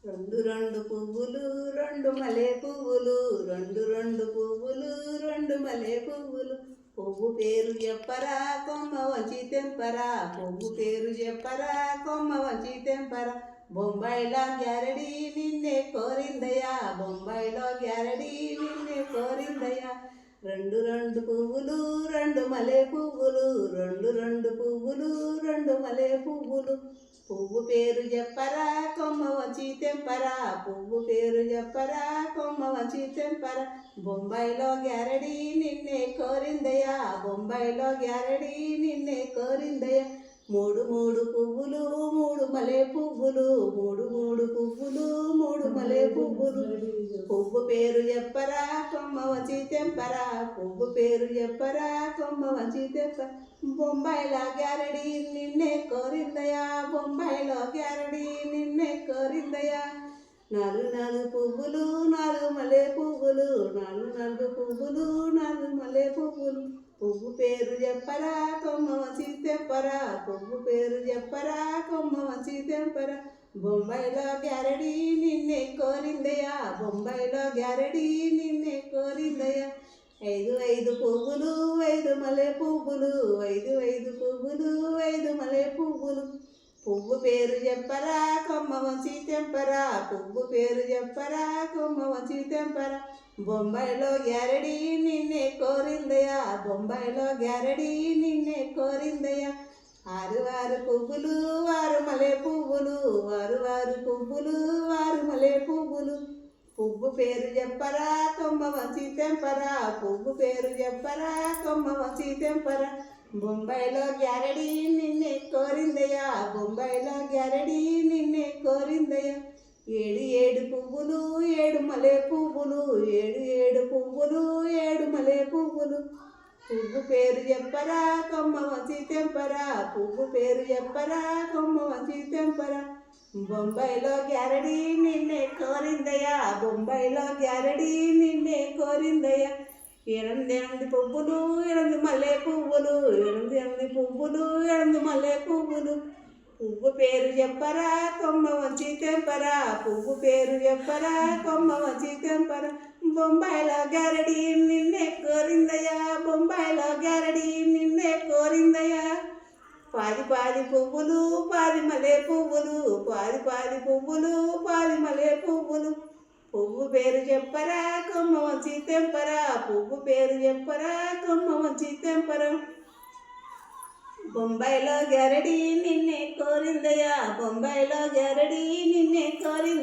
రెండు రెండు పువ్వులు రెండు మలే పువ్వులు రెండు రెండు పువ్వులు రెండు మలే పువ్వులు పువ్వు పేరు చెప్పరా కొమ్మ వంచి తెంపరా పువ్వు పేరు చెప్పరా కొమ్మ వంచి తెంపరా బొంబాయిలో గ్యారడీ నిన్నే కోరిందయ్యా బొంబాయిలో గ్యారడీ నిన్నే కోరిందయ్యా రెండు రెండు పువ్వులు రెండు మలే పువ్వులు రెండు రెండు పువ్వులు రెండు మలే పువ్వులు పువ్వు పేరు చెప్పరా కొమ్మ వంచి తెంపరా పువ్వు పేరు చెప్పరా కొమ్మ వంచి తెంపరా బొంబాయిలో గ్యారడీ నిన్నే కోరిందయ్యా బొంబాయిలో గ్యారడీ నిన్నే కోరిందయ్యా మూడు మూడు పువ్వులు మూడు మలే పువ్వులు మూడు మూడు పువ్వులు మూడు మలే పువ్వులు పువ్వు పేరు చెప్పరా కొమ్మ వంచి తెంపరా పువ్వు పేరు చెప్పరా కొమ్మ వంచి తెంపరా బొంబాయిలో గ్యారడీ నిన్నే కోరిందయ్యా బొంబాయిలో గ్యారడీ నిన్నే కోరిందయ్యా నాలుగు నాలుగు పువ్వులు నాలుగు మలే పువ్వులు నాలుగు నాలుగు పువ్వులు నాలుగు మలే పువ్వులు పువ్వు పేరు చెప్పరా కొమ్మ వంచి తెంపరా పువ్వు పేరు చెప్పరా కొమ్మ వంచి తెంపరా బొంబాయిలో గ్యారడీ నిన్నే కోరిందయ్యా బొంబాయిలో గ్యారడీ నిన్నే కోరిందయ్యా ఐదు ఐదు పువ్వులు ఐదు మలే పువ్వులు ఐదు ఐదు పువ్వులు ఐదు మలే పువ్వులు పువ్వు పేరు చెప్పరా కొమ్మ వంచి తెంపరా పువ్వు పేరు చెప్పరా కొమ్మ వంచి తెంపరా బొంబాయిలో గ్యారడీ నిన్నే కోరిందయ్యా బొంబాయిలో గ్యారడీ నిన్నే కోరిందయ్యా ఆరు ఆరు పువ్వులు వారు మలే పువ్వులు వారు వారు పువ్వులు వారు మలే పువ్వులు పువ్వు పేరు చెప్పరా కొమ్మ వంచి తెంపరా పువ్వు పేరు చెప్పరా కొమ్మ వంచి తెంపరా బొంబాయిలో గ్యారడీ నిన్నే కోరిందయ్యా బొంబాయిలో గ్యారడీ నిన్నే కోరిందయ్యా ఏడు ఏడు పువ్వులు ఏడు మలే పువ్వులు ఏడు ఏడు పువ్వులు ఏడు మలే పువ్వులు పువ్వు పేరు చెప్పరా కొమ్మ వంచి తెంపరా పువ్వు పేరు చెప్పరా కొమ్మ వంచి తెంపరా బొంబాయిలో గ్యారడీ నిన్నే కోరిందయ్యా బొంబాయిలో గ్యారడీ నిన్నే కోరిందయ్యా ఎనిమిది ఎనిమిది పువ్వులు ఎనిమిది మల్లె పువ్వులు ఎనిమిది ఎనిమిది పువ్వులు ఎనిమిది మల్లె పువ్వులు పువ్వు పేరు చెప్పరా కొమ్మ వంచి తెంపరా పువ్వు పేరు చెప్పరా కొమ్మ వంచి తెంపరా బొంబాయిలో గ్యారడీ నిన్నే కోరిందయ్యా బొంబాయిలో గ్యారడీ నిన్నే కోరిందయ్యా పాది పాది పువ్వులు పాది మలే పువ్వులు పాది పాది పువ్వులు పాది మలే పువ్వులు పువ్వు పేరు చెప్పరా కొమ్మ వంచి తెంపరా పువ్వు పేరు చెప్పరా కొమ్మ వంచి తెంపరా బొంబాయిలో గ్యారడీ నిన్నే కోరిందయ్యా బొంబాయిలో గ్యారడీ నిన్నే కోరింది